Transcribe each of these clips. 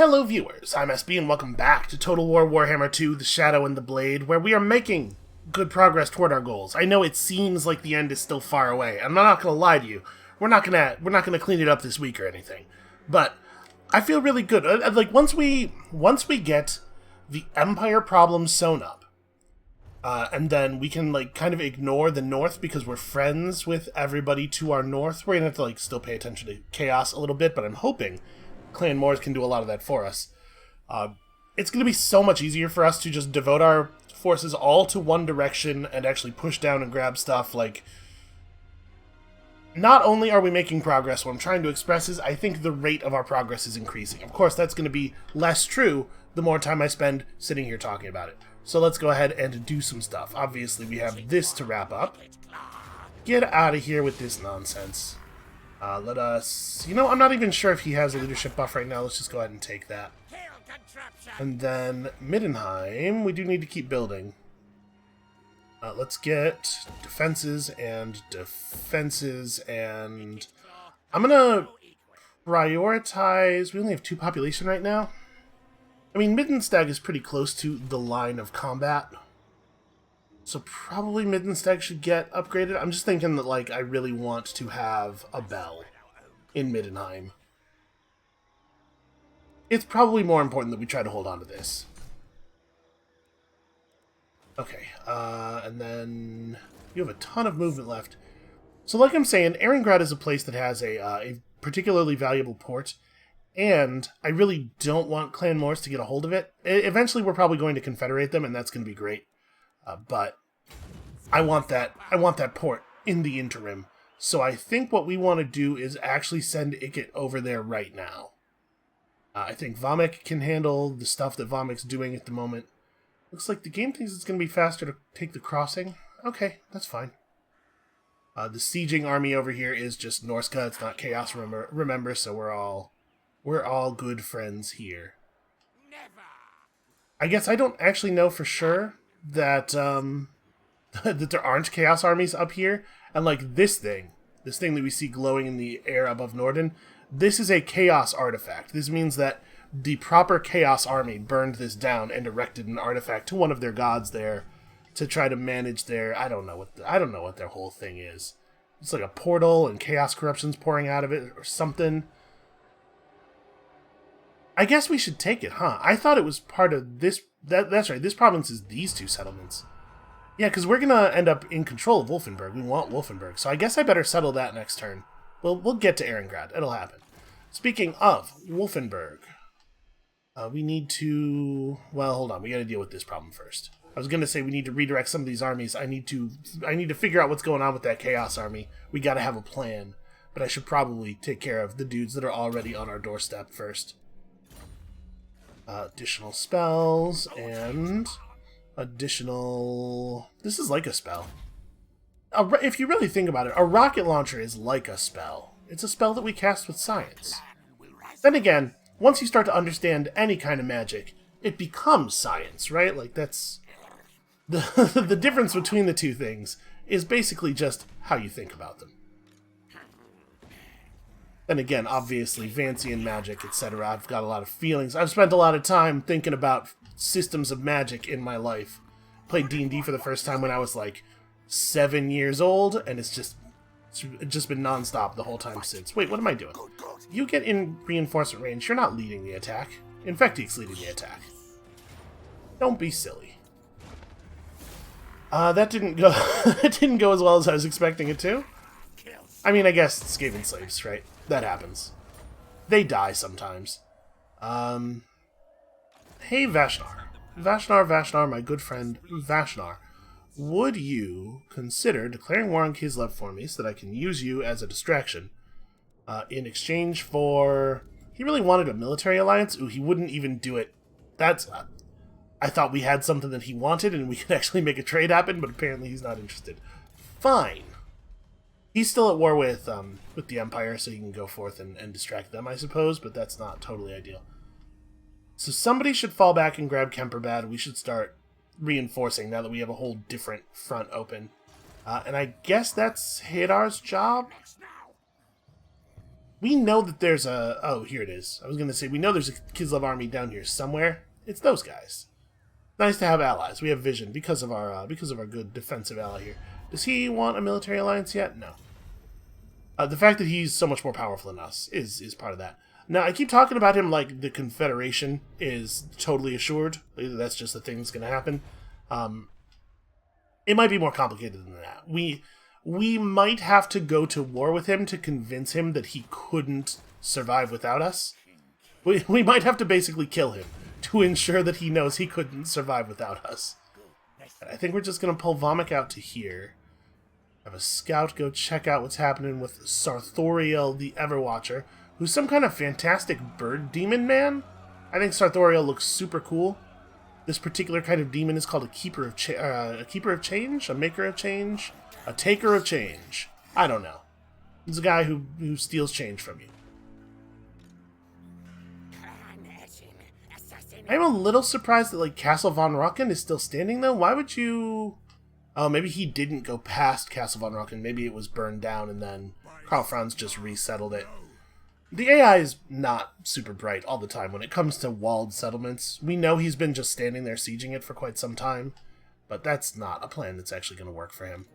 Hello viewers, I'm SB and welcome back to Total War Warhammer 2, The Shadow and the Blade, where we are making good progress toward our goals. I know it seems like the end is still far away. I'm not gonna lie to you. We're not gonna clean it up this week or anything. But I feel really good. Like once we get the Empire problem sewn up, and then we can like kind of ignore the North because we're friends with everybody to our north. We're gonna have to like still pay attention to chaos a little bit, but I'm hoping Clan Moors can do a lot of that for us. It's going to be so much easier for us to just devote our forces all to one direction and actually push down and grab stuff. Like, not only are we making progress, what I'm trying to express is I think the rate of our progress is increasing. Of course, that's going to be less true the more time I spend sitting here talking about it. So let's go ahead and do some stuff. Obviously, we have this to wrap up. Get out of here with this nonsense. Let us... You know, I'm not even sure if he has a leadership buff right now. Let's just go ahead and take that. And then Middenheim, we do need to keep building. Let's get defenses and defenses, and I'm gonna prioritize... We only have 2 population right now. I mean, Middenstag is pretty close to the line of combat. So probably Middenstag should get upgraded. I'm just thinking that, like, I really want to have a bell in Middenheim. It's probably more important that we try to hold on to this. Okay, and then you have a ton of movement left. So like I'm saying, Erengrad is a place that has a particularly valuable port, and I really don't want Clan Moors to get a hold of it. Eventually we're probably going to confederate them, and that's going to be great. But I want that port in the interim. So I think what we want to do is actually send Ikit over there right now. I think Vomik can handle the stuff that Vomik's doing at the moment. Looks like the game thinks it's going to be faster to take the crossing. Okay, that's fine. The sieging army over here is just Norska. It's not Chaos, remember, so we're all good friends here. I guess I don't actually know for sure that that there aren't Chaos armies up here, and like this thing that we see glowing in the air above Norden, this is a Chaos artifact. This means that the proper Chaos army burned this down and erected an artifact to one of their gods there to try to manage their I don't know what their whole thing is. It's like a portal and Chaos corruption's pouring out of it or something. I guess we should take it, huh? I thought it was part of this. That's right, this province is these 2 settlements. Yeah, because we're going to end up in control of Wolfenburg. We want Wolfenburg, so I guess I better settle that next turn. We'll get to Erengrad. It'll happen. Speaking of Wolfenburg, we need to... Well, hold on. We got to deal with this problem first. I was going to say we need to redirect some of these armies. I need to figure out what's going on with that Chaos army. We got to have a plan, but I should probably take care of the dudes that are already on our doorstep first. Additional spells, and additional... This is like a spell. If you really think about it, a rocket launcher is like a spell. It's a spell that we cast with science. Then again, once you start to understand any kind of magic, it becomes science, right? Like, that's... The difference between the 2 things is basically just how you think about them. And again, obviously, Vancian magic, etc. I've got a lot of feelings. I've spent a lot of time thinking about systems of magic in my life. Played D&D for the first time when I was like 7 years old, and it's just been non-stop the whole time since. Wait, what am I doing? You get in reinforcement range. You're not leading the attack. Infecteek's leading the attack. Don't be silly. That didn't go. It didn't go as well as I was expecting it to. I mean, I guess it's Skaven slaves, right? That happens. They die sometimes. Hey, Vashnar. Vashnar, my good friend Vashnar. Would you consider declaring war on Kislev for me so that I can use you as a distraction? In exchange for... He really wanted a military alliance? Ooh, he wouldn't even do it. That's... I thought we had something that he wanted and we could actually make a trade happen, but apparently he's not interested. Fine. He's still at war with the Empire, so he can go forth and distract them, I suppose, but that's not totally ideal. So somebody should fall back and grab Kemperbad. We should start reinforcing now that we have a whole different front open. And I guess that's Hadar's job? We know that there's a... Oh, here it is. I was going to say, we know there's a Kislev army down here somewhere. It's those guys. Nice to have allies. We have vision because of our good defensive ally here. Does he want a military alliance yet? No. The fact that he's so much more powerful than us is part of that. Now, I keep talking about him like the Confederation is totally assured. That's just the thing that's going to happen. It might be more complicated than that. We might have to go to war with him to convince him that he couldn't survive without us. We might have to basically kill him to ensure that he knows he couldn't survive without us. I think we're just going to pull Vomik out to here. Have a scout go check out what's happening with Sarthoriel the Everwatcher, who's some kind of fantastic bird demon man. I think Sarthoriel looks super cool. This particular kind of demon is called a keeper of change, a maker of change, a taker of change. I don't know. He's a guy who steals change from you. I'm a little surprised that like Castle von Rocken is still standing though. Why would you? Oh, maybe he didn't go past Castle von Rocken. Maybe it was burned down and then Karl Franz just resettled it. The AI is not super bright all the time when it comes to walled settlements. We know he's been just standing there sieging it for quite some time, but that's not a plan that's actually going to work for him.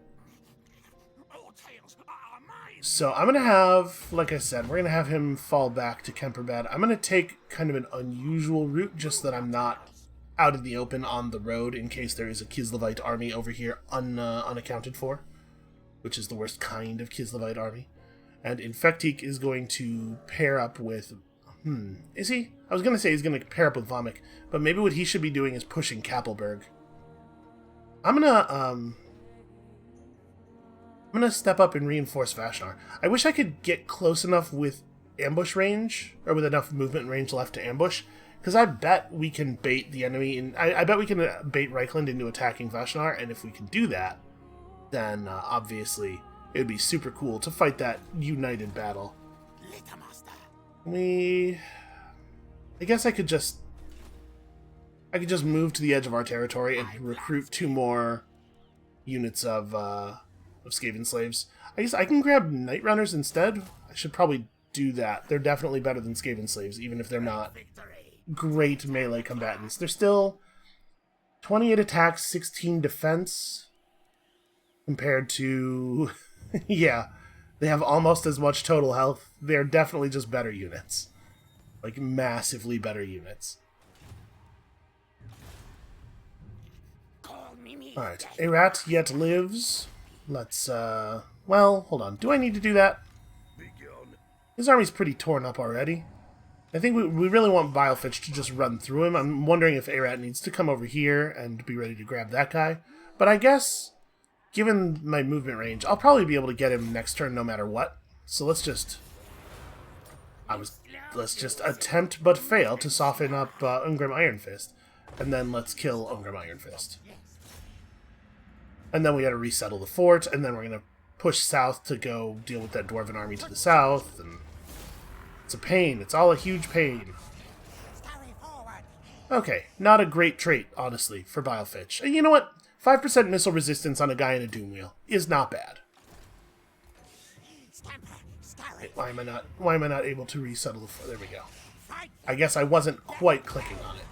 So I'm going to have, like I said, we're going to have him fall back to Kemperbad. I'm going to take kind of an unusual route just that I'm not out in the open on the road in case there is a Kislevite army over here unaccounted for, which is the worst kind of Kislevite army. And Infectique is going to pair up with... is he? I was going to say he's going to pair up with Vomik, but maybe what he should be doing is pushing Kappelberg. I'm going to step up and reinforce Vashnar. I wish I could get close enough with ambush range, or with enough movement range left to ambush, because I bet we can bait the enemy, and I bet we can bait Reichland into attacking Vashnar, and if we can do that, then obviously it would be super cool to fight that united battle. I guess I could just move to the edge of our territory and recruit 2 more units of Skaven slaves. I guess I can grab Night Runners instead. I should probably do that. They're definitely better than Skaven slaves, even if they're not great melee combatants. They're still 28 attack, 16 defense, compared to... yeah, they have almost as much total health. They're definitely just better units. Like, massively better units. Alright, Arat yet lives. Let's, well, hold on. Do I need to do that? His army's pretty torn up already. I think we really want Bilefitch to just run through him. I'm wondering if Arat needs to come over here and be ready to grab that guy. But I guess, given my movement range, I'll probably be able to get him next turn no matter what. So let's just attempt but fail to soften up Ungrim Ironfist. And then let's kill Ungrim Ironfist. And then we gotta resettle the fort, and then we're gonna push south to go deal with that Dwarven army to the south, and it's a pain. It's all a huge pain. Okay, not a great trait, honestly, for Bilefitch. And you know what? 5% missile resistance on a guy in a Doom Wheel is not bad. Wait, why am I not able to resettle the fort? There we go. I guess I wasn't quite clicking on it.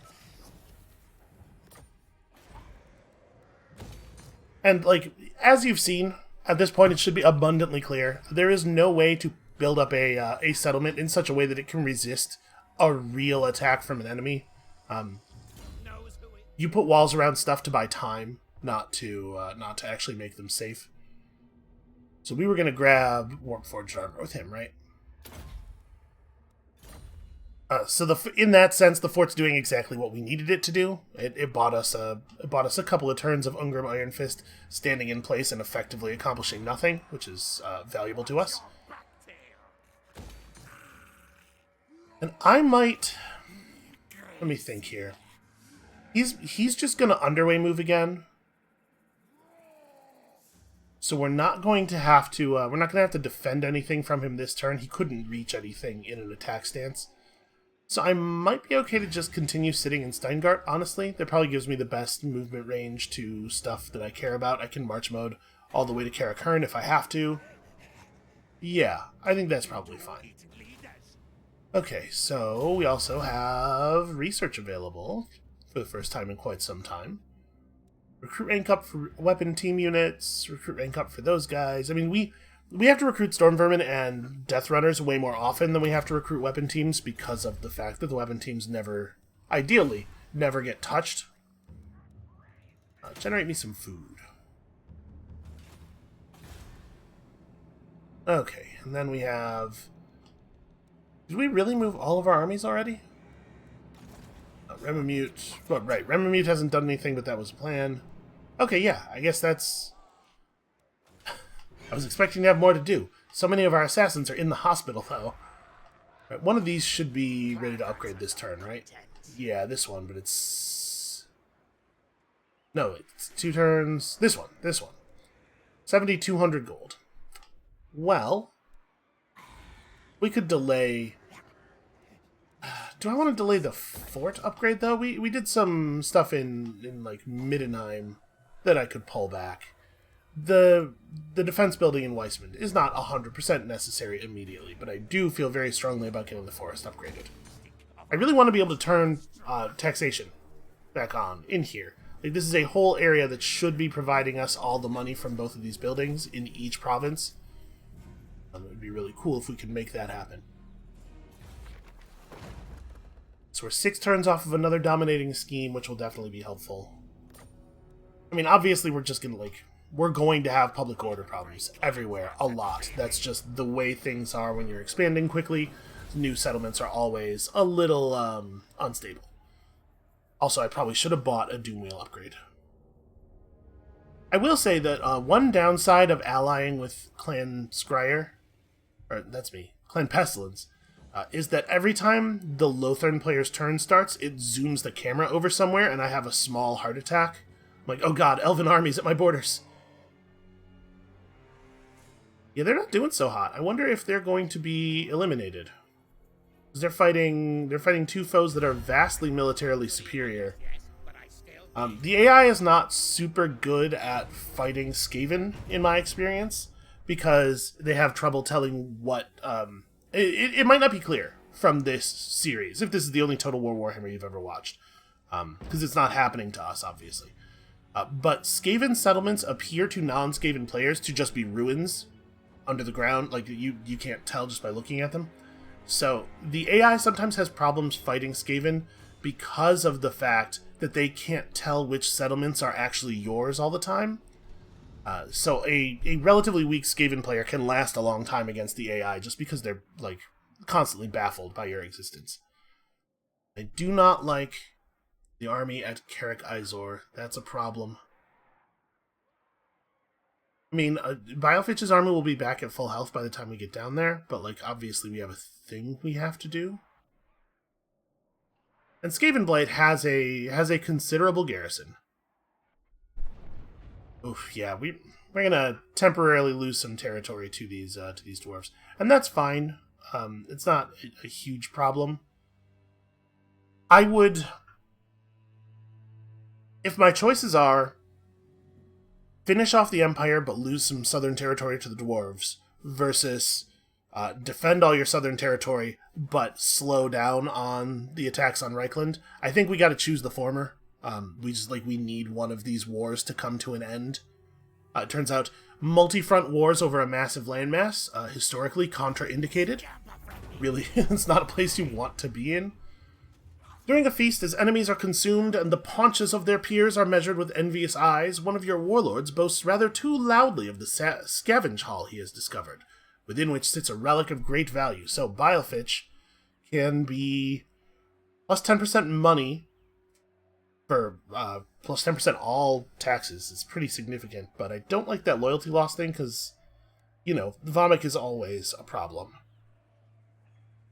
And, like, as you've seen, at this point it should be abundantly clear, there is no way to build up a settlement in such a way that it can resist a real attack from an enemy. You put walls around stuff to buy time, not to actually make them safe. So we were going to grab Warpforged armor with him, right? So in that sense, the fort's doing exactly what we needed it to do. It bought us a couple of turns of Ungrim Ironfist standing in place and effectively accomplishing nothing, which is valuable to us. And I might... Let me think here. He's just going to underway move again. So we're not going to have to defend anything from him this turn. He couldn't reach anything in an attack stance. So I might be okay to just continue sitting in Steingart, honestly. That probably gives me the best movement range to stuff that I care about. I can march mode all the way to Karakern if I have to. Yeah, I think that's probably fine. Okay, so we also have research available for the first time in quite some time. Recruit rank up for weapon team units, recruit rank up for those guys. I mean, we have to recruit storm vermin and death runners way more often than we have to recruit weapon teams because of the fact that the weapon teams ideally, never get touched. Generate me some food. Okay, and then we have... Did we really move all of our armies already? Remamute... Well, right, Remamute hasn't done anything, but that was a plan. Okay, yeah, I guess that's... I was expecting to have more to do. So many of our assassins are in the hospital, though. Right, one of these should be ready to upgrade this turn, right? Yeah, this one, but it's... No, it's 2 turns. This one. 7,200 gold. Well, we could delay... Do I want to delay the fort upgrade, though? We did some stuff in like, Middenheim that I could pull back. The defense building in Weissman is not 100% necessary immediately, but I do feel very strongly about getting the forest upgraded. I really want to be able to turn taxation back on in here. Like, this is a whole area that should be providing us all the money from both of these buildings in each province. It would be really cool if we could make that happen. So we're 6 turns off of another dominating scheme, which will definitely be helpful. I mean, obviously we're just gonna, like... We're going to have public order problems everywhere, a lot. That's just the way things are when you're expanding quickly. New settlements are always a little unstable. Also, I probably should have bought a Doom Wheel upgrade. I will say that one downside of allying with Clan Scryer, or that's me, Clan Pestilence, is that every time the Lothern player's turn starts, it zooms the camera over somewhere and I have a small heart attack. I'm like, oh god, Elven armies at my borders. Yeah, they're not doing so hot. I wonder if they're going to be eliminated. Because they're fighting 2 foes that are vastly militarily superior. The AI is not super good at fighting Skaven, in my experience, because they have trouble telling what... It might not be clear from this series, if this is the only Total War Warhammer you've ever watched. Because it's not happening to us, obviously. But Skaven settlements appear to non-Skaven players to just be ruins under the ground. Like, you can't tell just by looking at them. So, the AI sometimes has problems fighting Skaven because of the fact that they can't tell which settlements are actually yours all the time. So a relatively weak Skaven player can last a long time against the AI just because they're, like, constantly baffled by your existence. I do not like the army at Carrick Izor. That's a problem. I mean, Biofitch's army will be back at full health by the time we get down there, but, like, obviously we have a thing we have to do. And Skavenblight has a considerable garrison. Oof, yeah, we're gonna temporarily lose some territory to these dwarves, and that's fine. It's not a huge problem. I would, if my choices are finish off the Empire but lose some southern territory to the dwarves, versus defend all your southern territory but slow down on the attacks on Reichland, I think we got to choose the former. We need one of these wars to come to an end. It turns out multi-front wars over a massive landmass, historically contraindicated. Really, it's not a place you want to be in. During a feast, as enemies are consumed and the paunches of their peers are measured with envious eyes, one of your warlords boasts rather too loudly of the scavenge hall he has discovered, within which sits a relic of great value. So Biofitch can be plus 10% money for plus 10% all taxes. It's pretty significant, but I don't like that loyalty loss thing because, you know, Vomit is always a problem.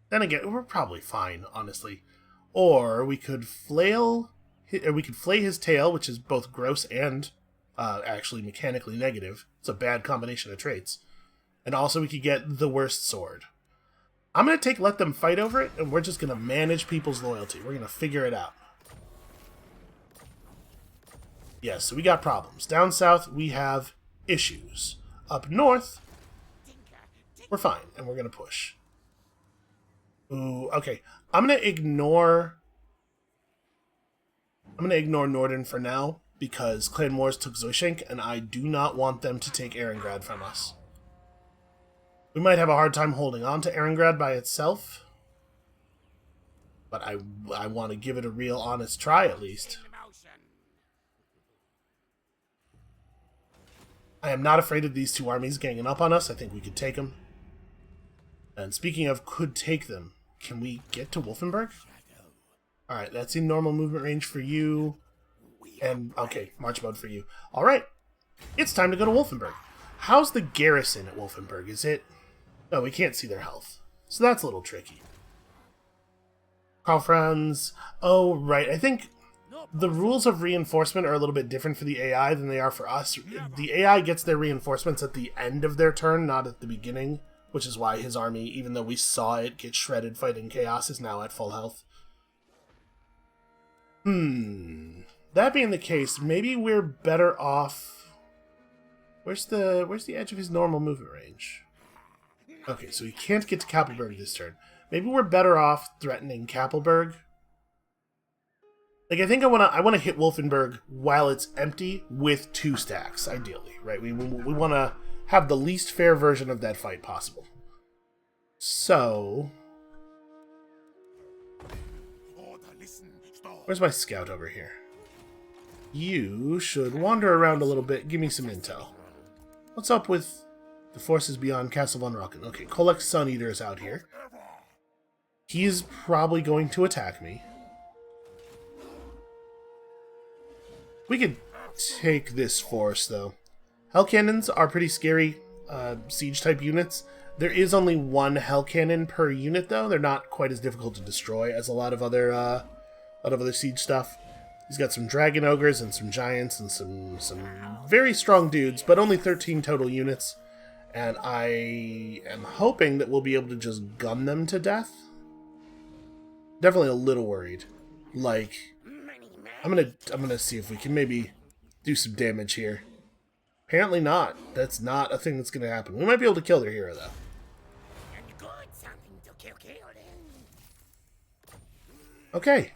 Then again, we're probably fine, honestly. Or we could flay his tail, which is both gross and actually mechanically negative. It's a bad combination of traits. And also we could get the worst sword. I'm going to take Let Them Fight over it, and we're just going to manage people's loyalty. We're going to figure it out. Yes, so we got problems. Down south, we have issues. Up north, we're fine, and we're going to push. Ooh, okay. I'm gonna ignore Norden for now, because Clan Wars took Zoishank, and I do not want them to take Erengrad from us. We might have a hard time holding on to Erengrad by itself, but I want to give it a real honest try at least. I am not afraid of these two armies ganging up on us. I think we could take them. And speaking of could take them, can we get to Wolfenburg? Alright, that's in normal movement range for you. And, okay, march mode for you. Alright, it's time to go to Wolfenburg. How's the garrison at Wolfenburg? Is it... Oh, we can't see their health. So that's a little tricky. Carl Franz... Oh, right, I think the rules of reinforcement are a little bit different for the AI than they are for us. The AI gets their reinforcements at the end of their turn, not at the beginning, which is why his army, even though we saw it get shredded fighting Chaos, is now at full health. That being the case, maybe we're better off... Where's the edge of his normal movement range? Okay, so he can't get to Kappelberg this turn. Maybe we're better off threatening Kappelberg. Like, I think I wanna hit Wolfenburg while it's empty with 2 stacks, ideally, right? We want to have the least fair version of that fight possible. So... Where's my scout over here? You should wander around a little bit. Give me some intel. What's up with the forces beyond Castle von Rocken? Okay, Kolek Sun Eater is out here. He's probably going to attack me. We could take this force, though. Hell cannons are pretty scary siege-type units. There is only 1 hell cannon per unit, though. They're not quite as difficult to destroy as a lot of other siege stuff. He's got some dragon ogres and some giants and some very strong dudes, but only 13 total units. And I am hoping that we'll be able to just gun them to death. Definitely a little worried. Like, I'm gonna see if we can maybe do some damage here. Apparently not. That's not a thing that's gonna happen. We might be able to kill their hero, though. Okay.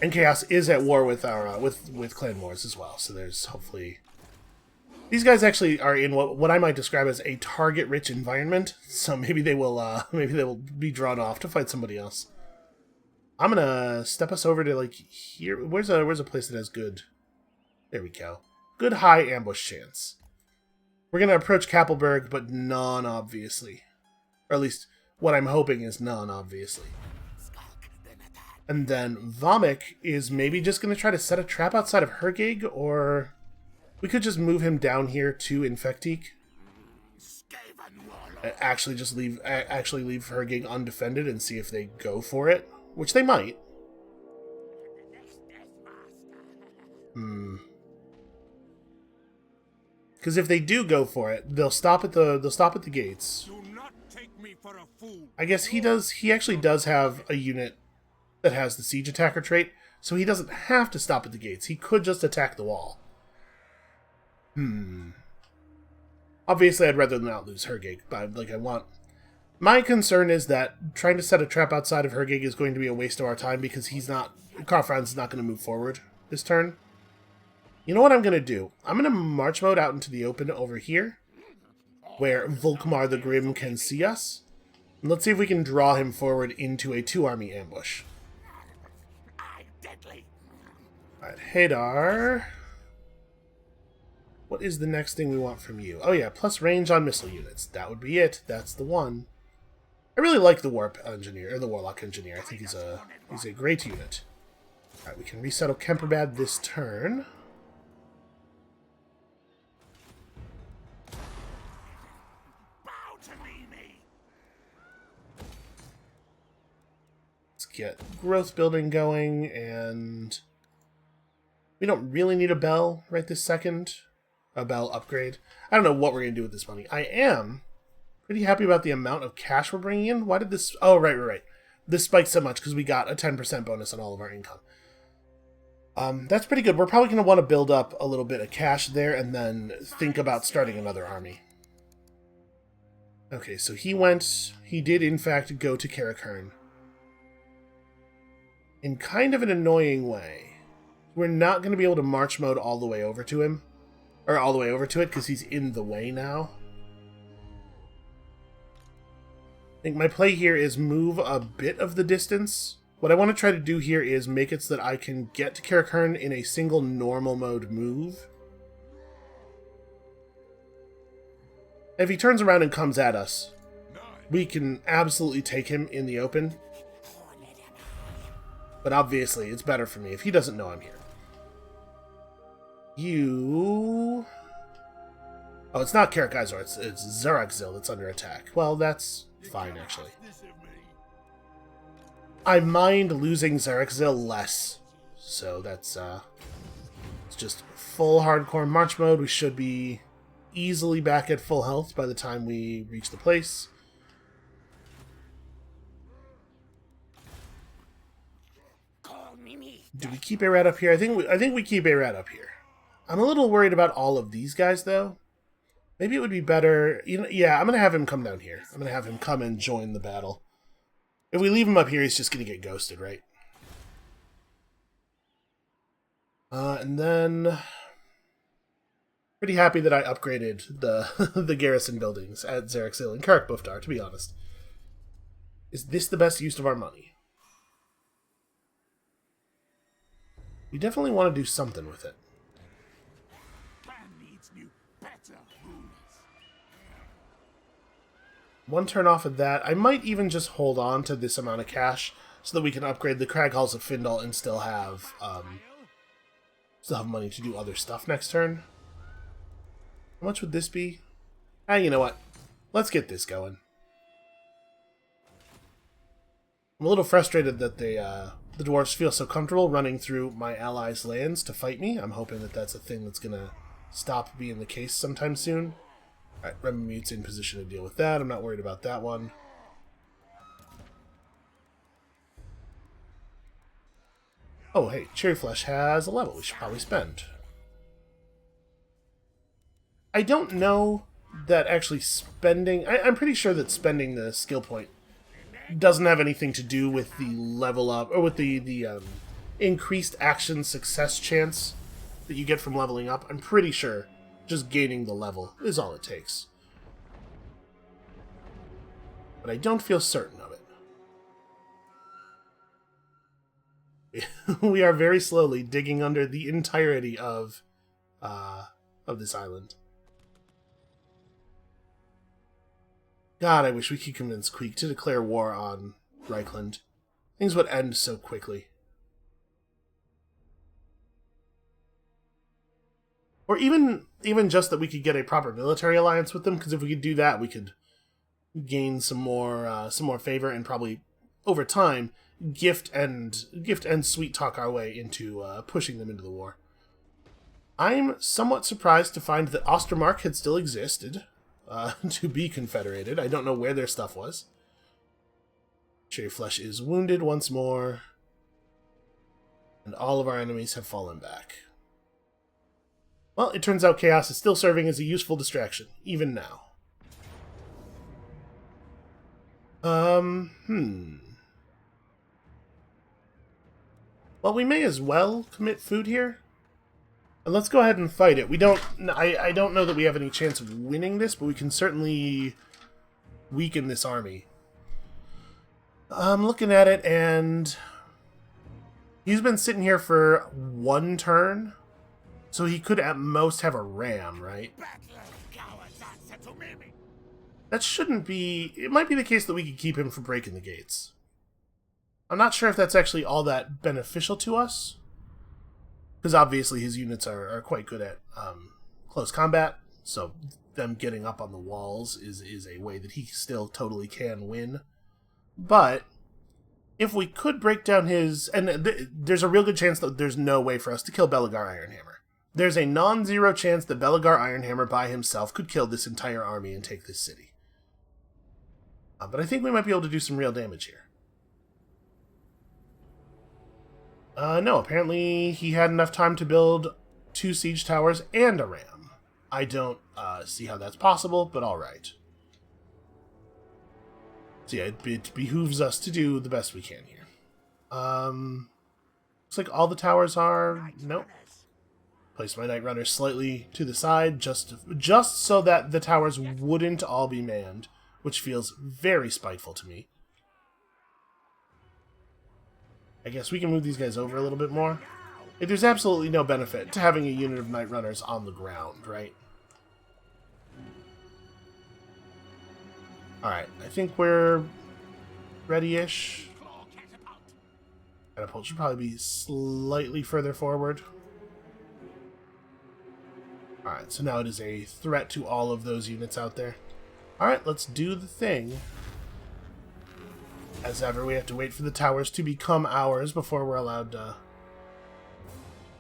And Chaos is at war with our with Clan Wars as well, so there's hopefully... These guys actually are in what I might describe as a target-rich environment, so maybe they will be drawn off to fight somebody else. I'm gonna step us over to, like, here. Where's a place that has good... There we go. Good high ambush chance. We're gonna approach Kappelberg, but non-obviously. Or at least, what I'm hoping is non-obviously. And then Vomik is maybe just going to try to set a trap outside of Hergig, or we could just move him down here to Infectique. Actually just leave Hergig undefended and see if they go for it, which they might. Because if they do go for it, they'll stop at the gates. I guess he actually does have a unit that has the siege attacker trait, so he doesn't have to stop at the gates. He could just attack the wall. Obviously, I'd rather not lose Hergig, but I want... My concern is that trying to set a trap outside of Hergig is going to be a waste of our time because Karl Franz is not going to move forward this turn. You know what I'm going to do? I'm going to march mode out into the open over here, where Volkmar the Grim can see us. And let's see if we can draw him forward into a 2-army ambush. Alright, Hadar. What is the next thing we want from you? Oh yeah, plus range on missile units. That would be it. That's the one. I really like the Warp Engineer, or the Warlock Engineer. I think he's a great unit. Alright, we can resettle Kemperbad this turn. Let's get growth building going, and we don't really need a bell right this second. A bell upgrade. I don't know what we're going to do with this money. I am pretty happy about the amount of cash we're bringing in. Why did this... Oh, right. This spiked so much because we got a 10% bonus on all of our income. That's pretty good. We're probably going to want to build up a little bit of cash there and then think about starting another army. Okay, so he did in fact go to Karakern. In kind of an annoying way. We're not going to be able to march mode all the way over to him. Or all the way over to it, because he's in the way now. I think my play here is move a bit of the distance. What I want to try to do here is make it so that I can get to Karakern in a single normal mode move. If he turns around and comes at us, we can absolutely take him in the open. But obviously, it's better for me if he doesn't know I'm here. You... Oh, it's not Karakazor, it's Zeraxil that's under attack. Well, that's fine, actually. I mind losing Zeraxil less. So that's, it's just full hardcore march mode. We should be easily back at full health by the time we reach the place. Do we keep Arad up here? I think we keep Arad up here. I'm a little worried about all of these guys, though. Maybe it would be better... yeah, I'm going to have him come down here. I'm going to have him come and join the battle. If we leave him up here, he's just going to get ghosted, right? And then... Pretty happy that I upgraded the garrison buildings at Zeraxil and Karak Buftar, to be honest. Is this the best use of our money? We definitely want to do something with it. One turn off of that. I might even just hold on to this amount of cash so that we can upgrade the Crag Halls of Findal and still have money to do other stuff next turn. How much would this be? Ah, you know what? Let's get this going. I'm a little frustrated that the dwarves feel so comfortable running through my allies' lands to fight me. I'm hoping that that's a thing that's going to stop being the case sometime soon. Alright, Remute's in position to deal with that. I'm not worried about that one. Oh, hey, Cherry Flesh has a level we should probably spend. I don't know that actually spending... I'm pretty sure that spending the skill point doesn't have anything to do with the level up, or with the increased action success chance that you get from leveling up. I'm pretty sure just gaining the level is all it takes. But I don't feel certain of it. We are very slowly digging under the entirety of this island. God, I wish we could convince Queek to declare war on Reichland. Things would end so quickly. Or even just that we could get a proper military alliance with them, because if we could do that, we could gain some more favor and probably over time gift and sweet talk our way into pushing them into the war. I'm somewhat surprised to find that Ostermark had still existed to be confederated. I don't know where their stuff was. Cherry Flesh is wounded once more, and all of our enemies have fallen back. Well, it turns out Chaos is still serving as a useful distraction, even now. Well, we may as well commit food here. And let's go ahead and fight it. I don't know that we have any chance of winning this, but we can certainly weaken this army. I'm looking at it, and he's been sitting here for one turn. So he could at most have a ram, right? That shouldn't be... It might be the case that we could keep him from breaking the gates. I'm not sure if that's actually all that beneficial to us. Because obviously his units are quite good at close combat. So them getting up on the walls is a way that he still totally can win. But if we could break down his... And there's a real good chance that there's no way for us to kill Belagar Ironhammer. There's a non-zero chance that Belagar Ironhammer by himself could kill this entire army and take this city. But I think we might be able to do some real damage here. No, apparently he had enough time to build 2 siege towers and a ram. I don't see how that's possible, but alright. So yeah, it behooves us to do the best we can here. Looks like all the towers are... Nope. Place my Night Runners slightly to the side, just so that the towers wouldn't all be manned, which feels very spiteful to me. I guess we can move these guys over a little bit more. Like, there's absolutely no benefit to having a unit of Night Runners on the ground, right? Alright, I think we're ready-ish. Catapult should probably be slightly further forward. Alright, so now it is a threat to all of those units out there. Alright, let's do the thing. As ever, we have to wait for the towers to become ours before we're allowed to...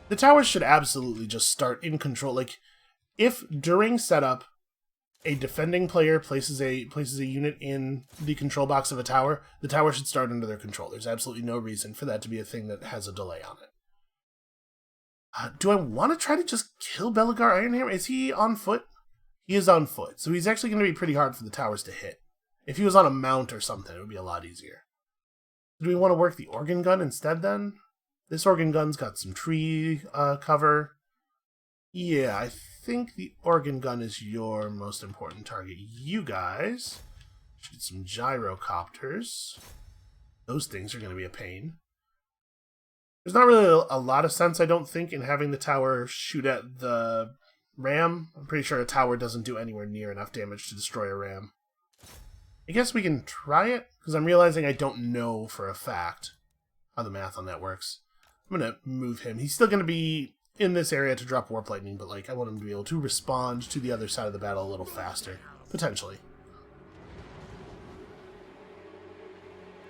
The towers should absolutely just start in control. Like, if during setup, a defending player places a unit in the control box of a tower, the tower should start under their control. There's absolutely no reason for that to be a thing that has a delay on it. Do I want to try to just kill Belegar Ironhammer? Is he on foot? He is on foot, so he's actually going to be pretty hard for the towers to hit. If he was on a mount or something, it would be a lot easier. Do we want to work the organ gun instead, then? This organ gun's got some tree cover. Yeah, I think the organ gun is your most important target. You guys shoot some gyrocopters. Those things are going to be a pain. There's not really a lot of sense, I don't think, in having the tower shoot at the ram. I'm pretty sure a tower doesn't do anywhere near enough damage to destroy a ram. I guess we can try it, because I'm realizing I don't know for a fact how the math on that works. I'm going to move him. He's still going to be in this area to drop Warp Lightning, but like I want him to be able to respond to the other side of the battle a little faster, potentially.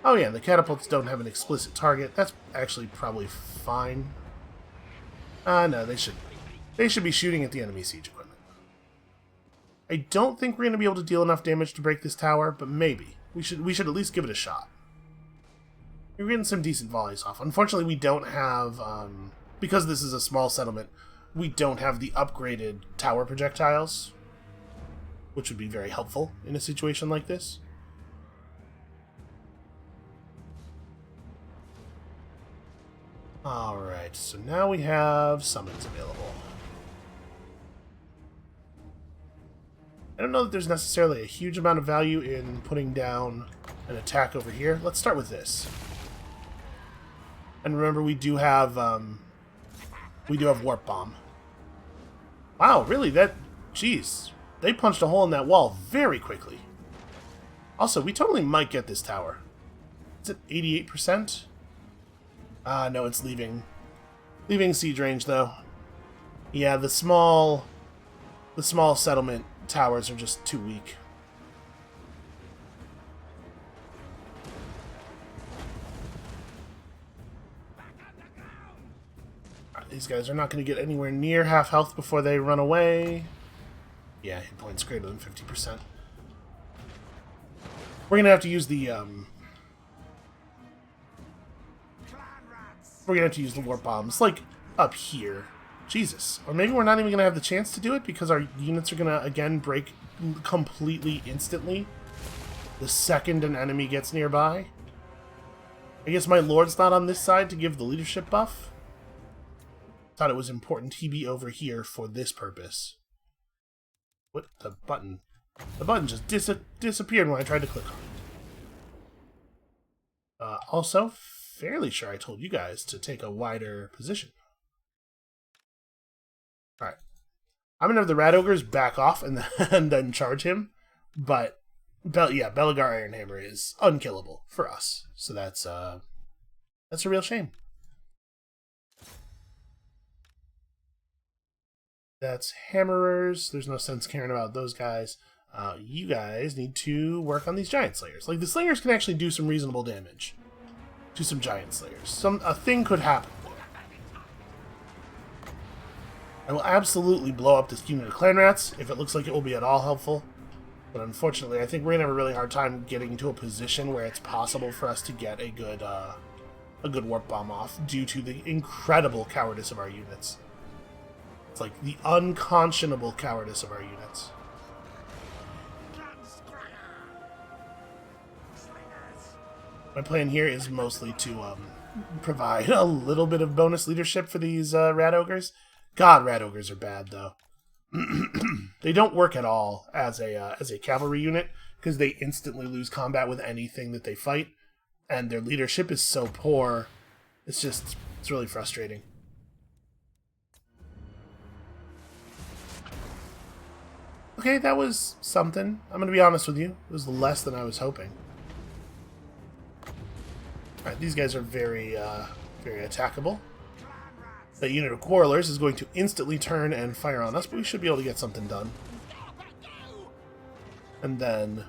Oh yeah, the catapults don't have an explicit target. That's actually probably fine. No, they should be shooting at the enemy siege equipment. I don't think we're going to be able to deal enough damage to break this tower, but maybe. We should at least give it a shot. We're getting some decent volleys off. Unfortunately, we don't have, because this is a small settlement, we don't have the upgraded tower projectiles, which would be very helpful in a situation like this. Alright, so now we have summons available. I don't know that there's necessarily a huge amount of value in putting down an attack over here. Let's start with this. And remember, we do have Warp Bomb. Wow, really? Jeez. They punched a hole in that wall very quickly. Also, we totally might get this tower. Is it 88%? No, it's leaving siege range, though. Yeah, the small settlement towers are just too weak. Right, these guys are not going to get anywhere near half health before they run away. Yeah, hit points greater than 50%. We're going to have to use the warp bombs, like, up here. Jesus. Or maybe we're not even going to have the chance to do it because our units are going to, again, break completely instantly the second an enemy gets nearby. I guess my lord's not on this side to give the leadership buff. Thought it was important he be over here for this purpose. What? The button just disappeared when I tried to click on it. Also, fairly sure I told you guys to take a wider position. Alright. I'm going to have the Rat Ogres back off and then charge him. But, Belegar Ironhammer is unkillable for us. So that's a real shame. That's Hammerers. There's no sense caring about those guys. You guys need to work on these Giant Slayers. Like, the Slingers can actually do some reasonable damage to some Giant Slayers. A thing could happen. I will absolutely blow up this unit of Clan Rats if it looks like it will be at all helpful. But unfortunately, I think we're going to have a really hard time getting to a position where it's possible for us to get a good Warp Bomb off due to the incredible cowardice of our units. It's like the unconscionable cowardice of our units. My plan here is mostly to provide a little bit of bonus leadership for these rat ogres. God, rat ogres are bad though. They don't work at all as a cavalry unit because they instantly lose combat with anything that they fight, and their leadership is so poor. It's really frustrating. Okay, that was something. I'm going to be honest with you. It was less than I was hoping. Alright, these guys are very attackable. That unit of quarrelers is going to instantly turn and fire on us, but we should be able to get something done. And then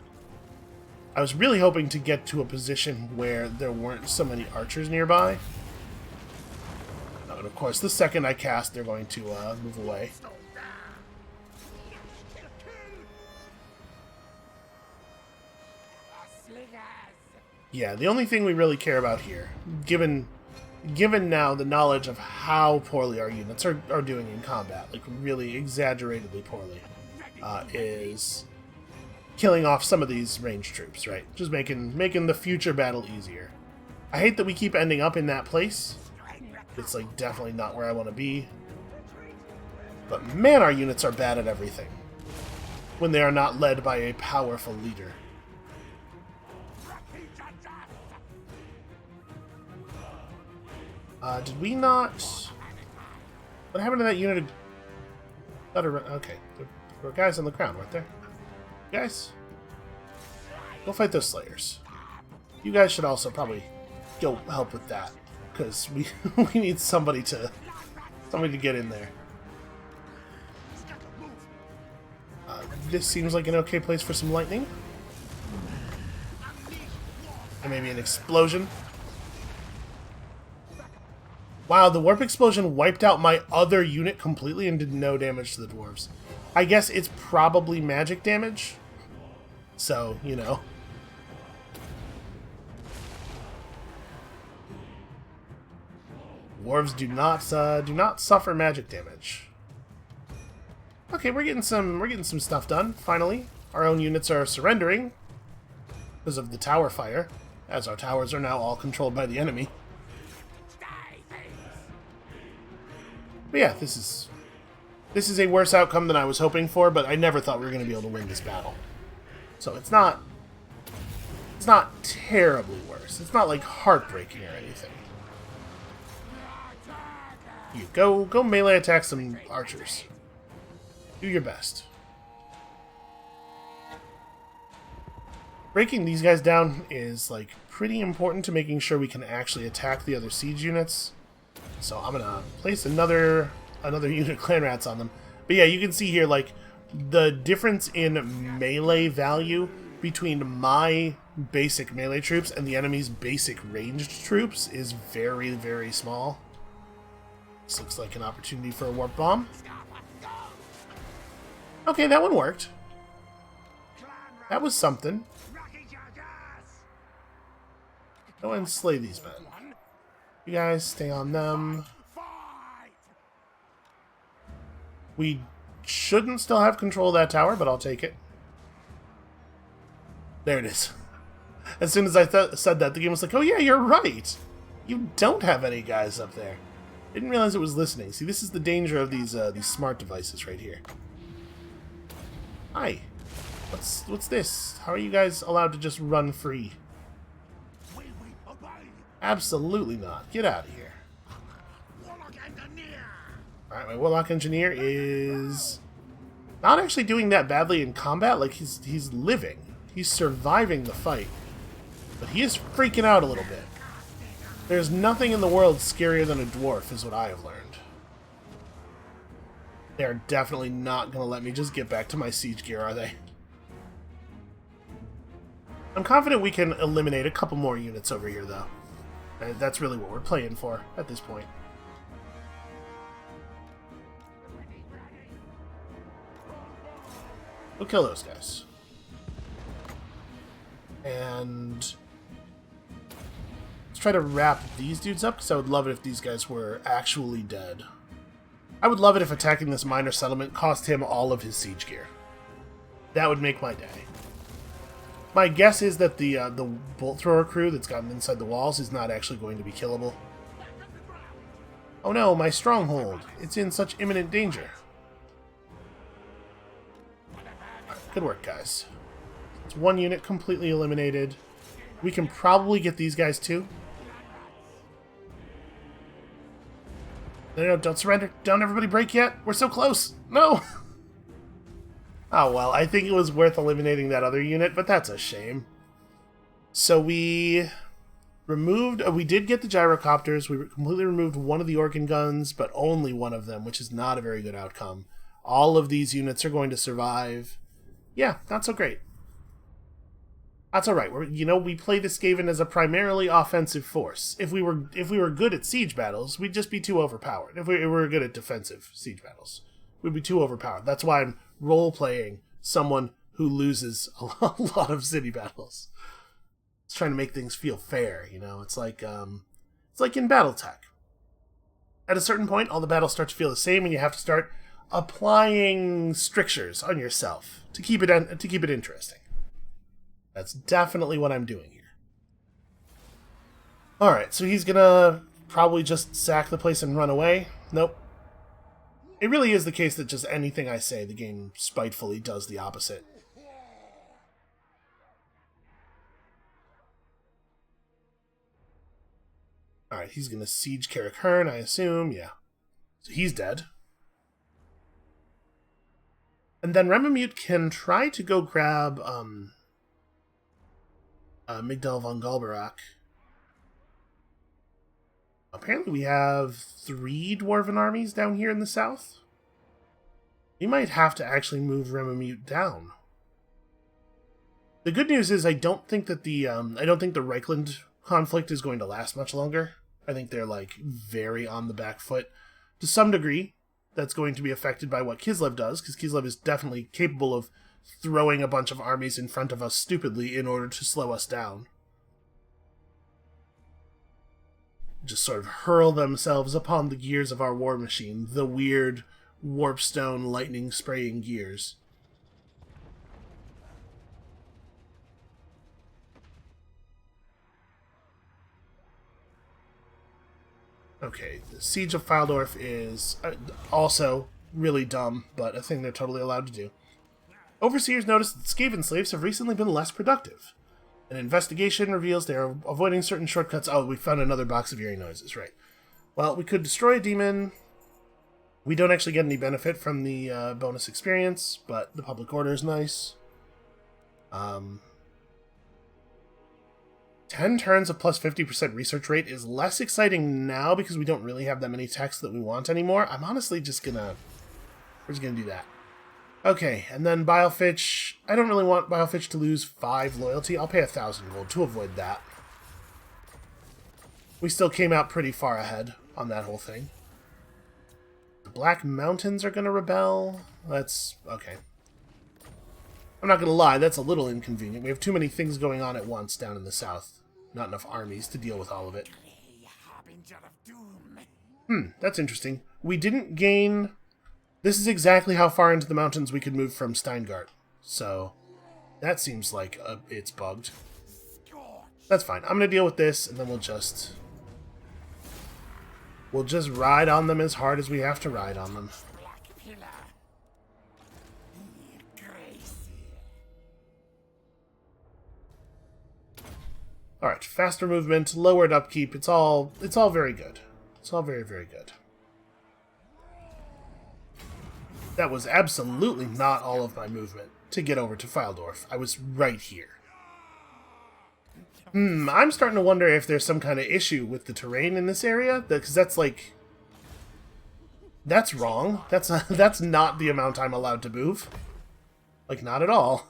I was really hoping to get to a position where there weren't so many archers nearby. And of course, the second I cast, they're going to move away. Yeah, the only thing we really care about here, given now the knowledge of how poorly our units are doing in combat, like really exaggeratedly poorly, is killing off some of these ranged troops, right? Just making the future battle easier. I hate that we keep ending up in that place. It's like definitely not where I want to be. But man, our units are bad at everything when they are not led by a powerful leader. Did we not... What happened to that unit of... Okay, there were guys on the ground, weren't there? Guys? Go fight those slayers. You guys should also probably go help with that, because we need somebody to get in there. This seems like an okay place for some lightning. And maybe an explosion. Wow, the warp explosion wiped out my other unit completely and did no damage to the dwarves. I guess it's probably magic damage. So, you know. Dwarves do not suffer magic damage. Okay, we're getting some stuff done, finally. Our own units are surrendering because of the tower fire, as our towers are now all controlled by the enemy. But yeah, this is a worse outcome than I was hoping for, but I never thought we were going to be able to win this battle. So it's not terribly worse. It's not like heartbreaking or anything. You go melee attack some archers. Do your best. Breaking these guys down is like pretty important to making sure we can actually attack the other siege units. So I'm gonna place another unit of clan rats on them. But yeah, you can see here like the difference in melee value between my basic melee troops and the enemy's basic ranged troops is very, very small. This looks like an opportunity for a warp bomb. Okay, that one worked. That was something. Go and slay these men. You guys stay on them. We shouldn't still have control of that tower, but I'll take it. There it is. As soon as I said that, the game was like, oh yeah, you're right. You don't have any guys up there. Didn't realize it was listening. See, this is the danger of these smart devices right here. Hi. What's this? How are you guys allowed to just run free? Absolutely not. Get out of here. Alright, my Warlock Engineer is not actually doing that badly in combat. Like, he's living. He's surviving the fight. But he is freaking out a little bit. There's nothing in the world scarier than a dwarf, is what I have learned. They're definitely not going to let me just get back to my siege gear, are they? I'm confident we can eliminate a couple more units over here, though. And that's really what we're playing for at this point. We'll kill those guys. And let's try to wrap these dudes up, because I would love it if these guys were actually dead. I would love it if attacking this minor settlement cost him all of his siege gear. That would make my day. My guess is that the bolt thrower crew that's gotten inside the walls is not actually going to be killable. Oh no, my stronghold. It's in such imminent danger. Right, good work, guys. It's one unit completely eliminated. We can probably get these guys too. No, don't surrender. Don't everybody break yet. We're so close. No! Oh, well, I think it was worth eliminating that other unit, but that's a shame. So we removed... we did get the gyrocopters. We completely removed one of the organ guns, but only one of them, which is not a very good outcome. All of these units are going to survive. Yeah, not so great. That's alright. We play the Skaven as a primarily offensive force. If we were good at siege battles, we'd just be too overpowered. If we were good at defensive siege battles, we'd be too overpowered. That's why I'm role-playing someone who loses a lot of city battles. It's trying to make things feel fair, you know? It's like in BattleTech. At a certain point, all the battles start to feel the same, and you have to start applying strictures on yourself to keep it interesting. That's definitely what I'm doing here. Alright, so he's gonna probably just sack the place and run away. Nope. It really is the case that just anything I say, the game spitefully does the opposite. Alright, he's gonna siege Carrick Hearn, I assume. Yeah. So he's dead. And then Remamute can try to go grab, Migdal von Galbarak. Apparently we have 3 dwarven armies down here in the south. We might have to actually move Remamute down. The good news is I don't think that the Reichland conflict is going to last much longer. I think they're like very on the back foot. To some degree, that's going to be affected by what Kislev does, because Kislev is definitely capable of throwing a bunch of armies in front of us stupidly in order to slow us down. Just sort of hurl themselves upon the gears of our war machine, the weird warpstone lightning spraying gears. Okay, the Siege of Faldorf is also really dumb, but a thing they're totally allowed to do. Overseers notice that Skaven slaves have recently been less productive. An investigation reveals they are avoiding certain shortcuts. Oh, we found another box of eerie noises, right. Well, we could destroy a demon. We don't actually get any benefit from the bonus experience, but the public order is nice. 10 turns of plus 50% research rate is less exciting now because we don't really have that many techs that we want anymore. I'm honestly just gonna... we're just gonna do that. Okay, and then Bilefitch. I don't really want Bilefitch to lose 5 loyalty. I'll pay 1,000 gold to avoid that. We still came out pretty far ahead on that whole thing. The Black Mountains are going to rebel. That's... okay. I'm not going to lie, that's a little inconvenient. We have too many things going on at once down in the south. Not enough armies to deal with all of it. That's interesting. We didn't gain... this is exactly how far into the mountains we could move from Steingart. So, that seems like it's bugged. That's fine. I'm going to deal with this, and then we'll just ride on them as hard as we have to ride on them. Alright, faster movement, lowered upkeep, it's all very good. It's all very, very good. That was absolutely not all of my movement to get over to Faldorf. I was right here. I'm starting to wonder if there's some kind of issue with the terrain in this area, because that's like... that's wrong. That's not the amount I'm allowed to move. Like, not at all.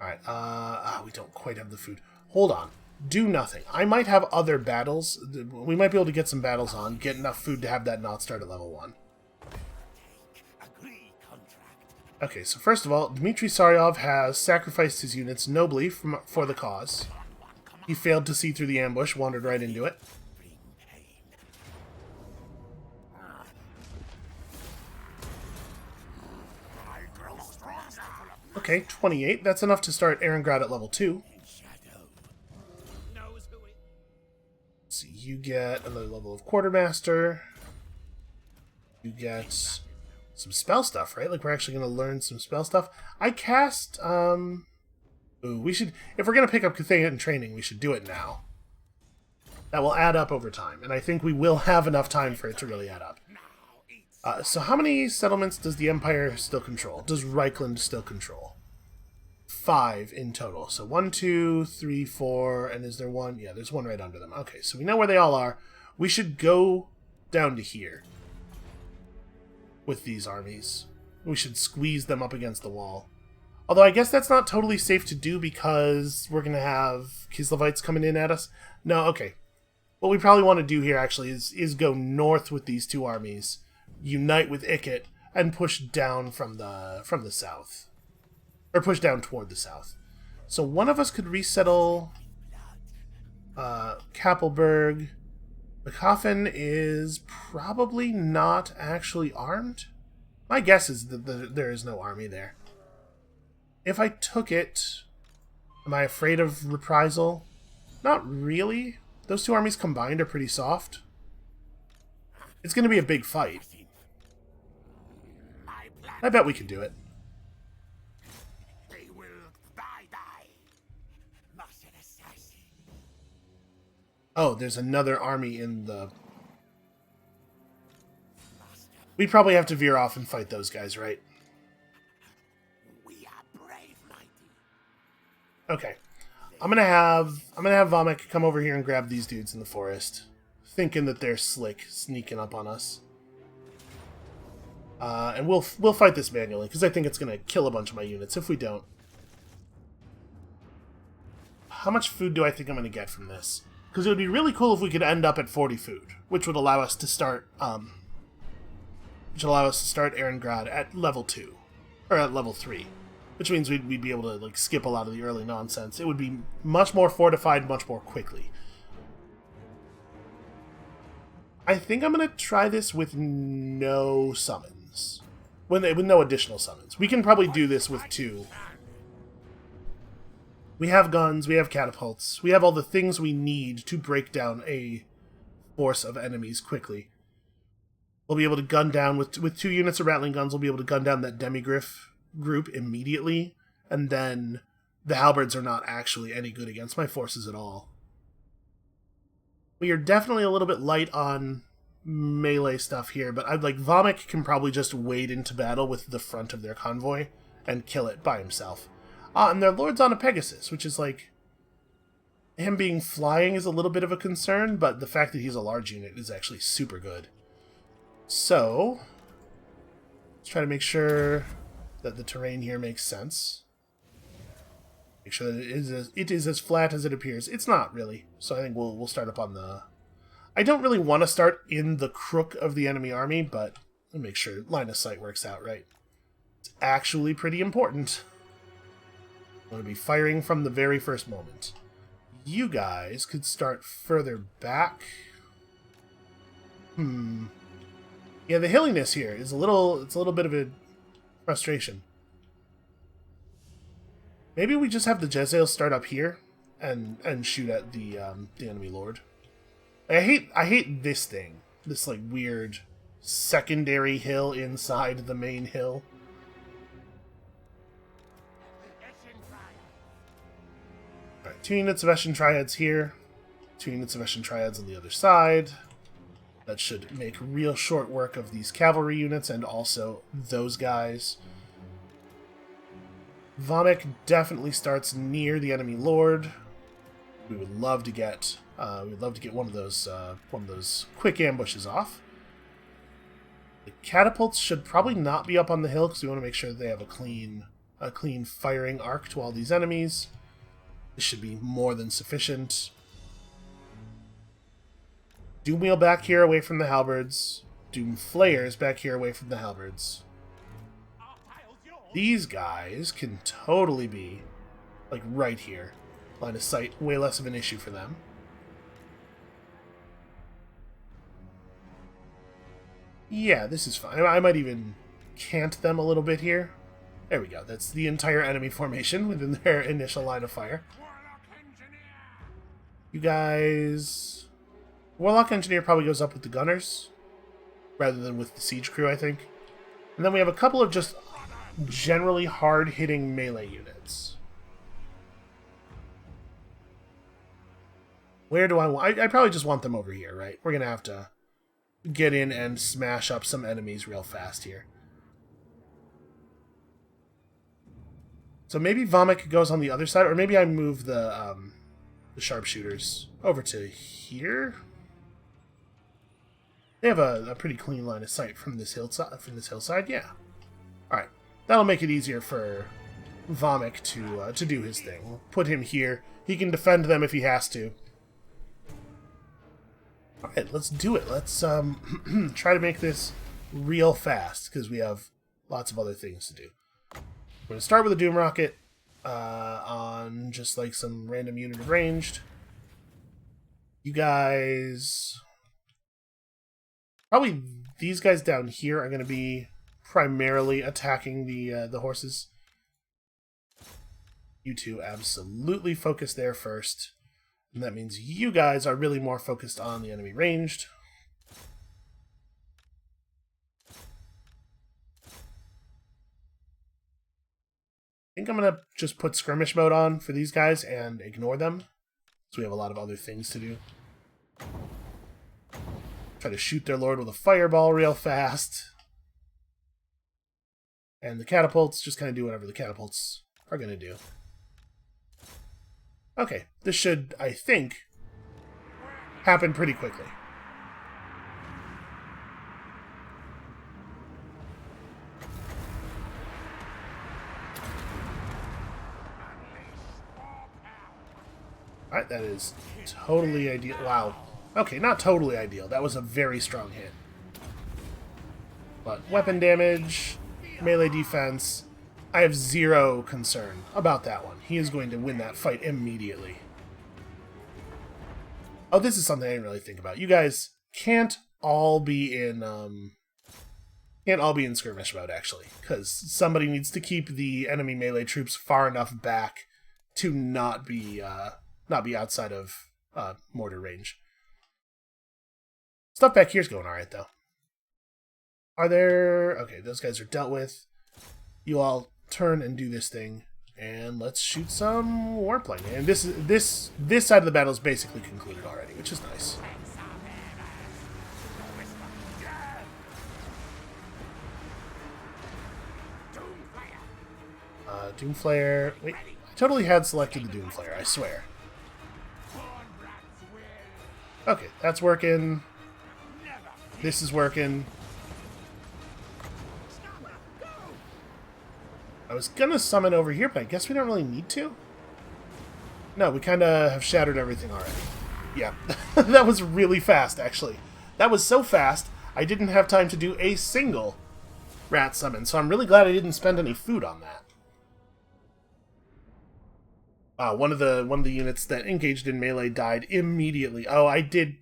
Alright, we don't quite have the food. Hold on. Do nothing. I might have other battles. We might be able to get some battles on, get enough food to have that not start at level 1. Okay, so first of all, Dmitry Saryov has sacrificed his units nobly for the cause. He failed to see through the ambush, wandered right into it. Okay, 28. That's enough to start Erengrad at level 2. So you get another level of Quartermaster. You get some spell stuff, right? Like, we're actually going to learn some spell stuff. I cast, Ooh, we should... If we're going to pick up Cthulhu in training, we should do it now. That will add up over time, and I think we will have enough time for it to really add up. So how many settlements does the Empire still control? Does Reichland still control? 5 in total. So 1, 2, 3, 4, and is there one? Yeah, there's one right under them. Okay, so we know where they all are. We should go down to here with these armies. We should squeeze them up against the wall. Although I guess that's not totally safe to do because we're going to have Kislevites coming in at us. No, okay. What we probably want to do here actually is go north with these two armies, unite with Ikit, and push down from the south. Or push down toward the south. So one of us could resettle Kappelberg. The coffin is probably not actually armed. My guess is that there is no army there. If I took it, am I afraid of reprisal? Not really. Those two armies combined are pretty soft. It's going to be a big fight. I bet we can do it. Oh, there's another army in the... We probably have to veer off and fight those guys, right? Okay. I'm gonna have Vomik come over here and grab these dudes in the forest, thinking that they're slick, sneaking up on us. And we'll fight this manually, because I think it's gonna kill a bunch of my units if we don't. How much food do I think I'm gonna get from this? Because it would be really cool if we could end up at 40 food, which would allow us to start Erengrad at level 2 or at level 3, which means we'd be able to like skip a lot of the early nonsense. It would be much more fortified, much more quickly. I think I'm gonna try this with no summons, with no additional summons. We can probably do this with 2. We have guns, we have catapults, we have all the things we need to break down a force of enemies quickly. We'll be able to gun down, with 2 units of rattling guns, we'll be able to gun down that demigriff group immediately, and then the halberds are not actually any good against my forces at all. We are definitely a little bit light on melee stuff here, but I'd like Vomik can probably just wade into battle with the front of their convoy and kill it by himself. And their lord's on a Pegasus, which is like... Him being flying is a little bit of a concern, but the fact that he's a large unit is actually super good. So, let's try to make sure that the terrain here makes sense. Make sure that it is as flat as it appears. It's not, really. So I think we'll start up on the... I don't really want to start in the crook of the enemy army, but I'll make sure line of sight works out right. It's actually pretty important. I'm going to be firing from the very first moment. You guys could start further back. Yeah, the hilliness here is it's a little bit of a frustration. Maybe we just have the Jezzail start up here and shoot at the enemy lord. I hate this thing. This like weird secondary hill inside the main hill. Alright, 2 units of Eshin Triads here. 2 units of Eshin Triads on the other side. That should make real short work of these cavalry units and also those guys. Vomik definitely starts near the enemy lord. We would love to get one of those quick ambushes off. The catapults should probably not be up on the hill because we want to make sure that they have a clean firing arc to all these enemies. This should be more than sufficient. Doomwheel back here away from the halberds. Doom Flayers back here away from the halberds. These guys can totally be like right here. Line of sight, way less of an issue for them. Yeah, this is fine. I might even cant them a little bit here. There we go. That's the entire enemy formation within their initial line of fire. You guys... Warlock Engineer probably goes up with the gunners, rather than with the siege crew, I think. And then we have a couple of just generally hard-hitting melee units. Where do I want... I probably just want them over here, right? We're going to have to get in and smash up some enemies real fast here. So maybe Vomit goes on the other side, or maybe I move the sharpshooters over to here. They have a pretty clean line of sight from this hillside. Yeah. All right, that'll make it easier for Vomit to do his thing. We'll put him here. He can defend them if he has to. All right, let's do it. Let's try to make this real fast because we have lots of other things to do. We're going to start with a Doom Rocket on just like some random unit of ranged. You guys... Probably these guys down here are going to be primarily attacking the horses. You two absolutely focus there first. And that means you guys are really more focused on the enemy ranged. I think I'm going to just put skirmish mode on for these guys and ignore them. So we have a lot of other things to do. Try to shoot their lord with a fireball real fast. And the catapults, just kind of do whatever the catapults are going to do. Okay, this should, I think, happen pretty quickly. Alright, that is totally ideal. Wow. Okay, not totally ideal. That was a very strong hit. But weapon damage, melee defense, I have zero concern about that one. He is going to win that fight immediately. Oh, this is something I didn't really think about. You guys can't all be in skirmish mode, actually, because somebody needs to keep the enemy melee troops far enough back to not be outside of mortar range. Stuff back here's going alright, though. Are there... Okay, those guys are dealt with. You all turn and do this thing, and let's shoot some warplane. And this side of the battle is basically concluded already, which is nice. Doomflayer... Wait, I totally had selected the Doomflayer, I swear. Okay, that's working. This is working. I was gonna summon over here, but I guess we don't really need to. No, we kind of have shattered everything already. Yeah, that was really fast, actually. That was so fast, I didn't have time to do a single rat summon, so I'm really glad I didn't spend any food on that. One of the units that engaged in melee died immediately. Oh, I did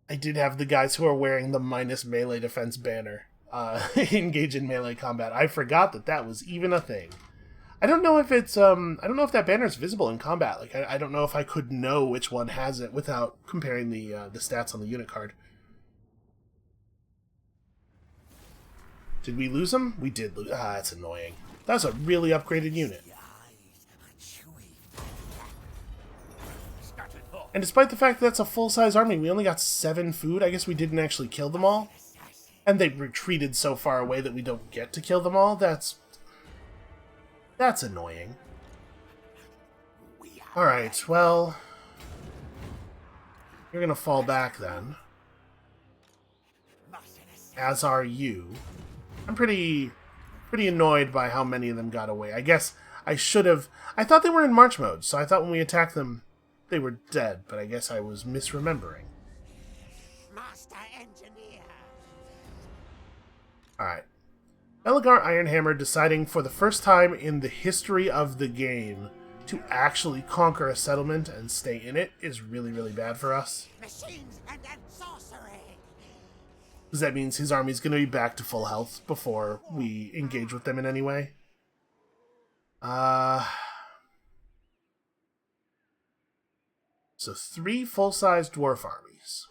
have the guys who are wearing the minus melee defense banner engage in melee combat. I forgot that was even a thing. I don't know if it's I don't know if that banner is visible in combat. Like I don't know if I could know which one has it without comparing the stats on the unit card. Did we lose him? We did lose. Ah, that's annoying. That's a really upgraded unit. And despite the fact that that's a full-size army, we only got 7 food. I guess we didn't actually kill them all. And they retreated so far away that we don't get to kill them all. That's annoying. Alright, well... You're gonna fall back then. As are you. I'm pretty annoyed by how many of them got away. I guess I should have... I thought they were in march mode, so I thought when we attacked them... they were dead, but I guess I was misremembering. Master Engineer. Alright. Elgar Ironhammer deciding for the first time in the history of the game to actually conquer a settlement and stay in it is really, really bad for us. Machines and sorcery. Because that means his army's going to be back to full health before we engage with them in any way. So 3 full-size dwarf armies.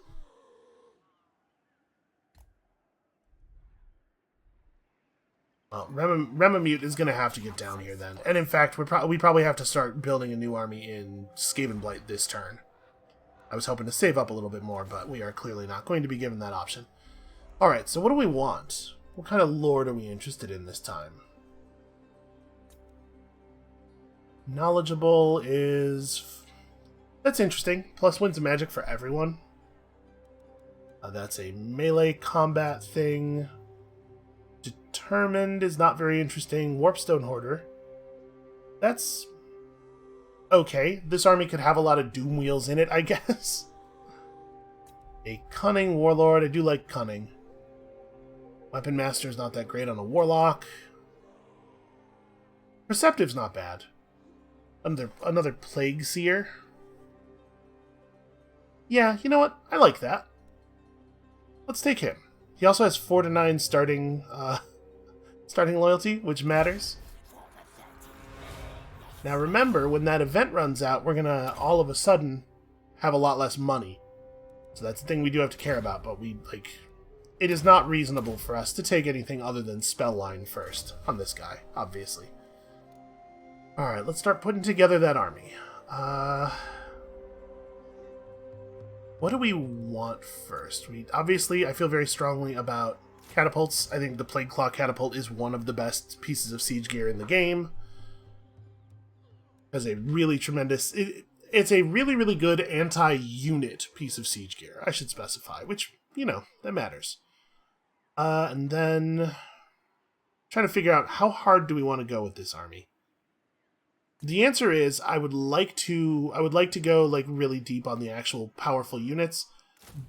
Well, Remamute is going to have to get down here then. And in fact, we probably have to start building a new army in Skavenblight this turn. I was hoping to save up a little bit more, but we are clearly not going to be given that option. Alright, so what do we want? What kind of lord are we interested in this time? Knowledgeable is... That's interesting. Plus wins of magic for everyone. That's a melee combat thing. Determined is not very interesting. Warpstone Hoarder. That's... okay. This army could have a lot of Doom Wheels in it, I guess. A Cunning Warlord. I do like Cunning. Weapon Master is not that great on a Warlock. Perceptive's not bad. Another Plague Seer. Yeah, you know what? I like that. Let's take him. He also has 4 to 9 starting loyalty, which matters. Now remember, when that event runs out, we're gonna all of a sudden have a lot less money. So that's the thing we do have to care about, but it is not reasonable for us to take anything other than Spellline first on this guy, obviously. Alright, let's start putting together that army. What do we want first? Obviously, I feel very strongly about catapults. I think the Plague Claw catapult is one of the best pieces of siege gear in the game. Has a really tremendous... It's a really, really good anti-unit piece of siege gear, I should specify, which, you know, that matters. And then... trying to figure out how hard do we want to go with this army. The answer is I would like to go like really deep on the actual powerful units,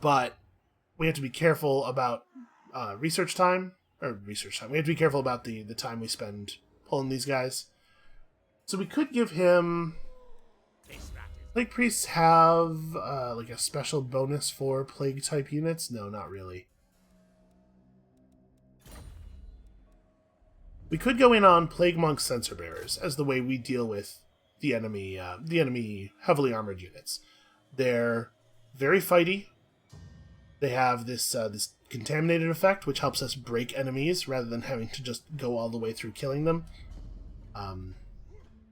but we have to be careful about research time. We have to be careful about the time we spend pulling these guys. So we could give him... Plague Priests have like a special bonus for Plague type units? No, not really. We could go in on Plague Monk Censer Bearers as the way we deal with the enemy heavily armored units. They're very fighty. They have this contaminated effect, which helps us break enemies rather than having to just go all the way through killing them.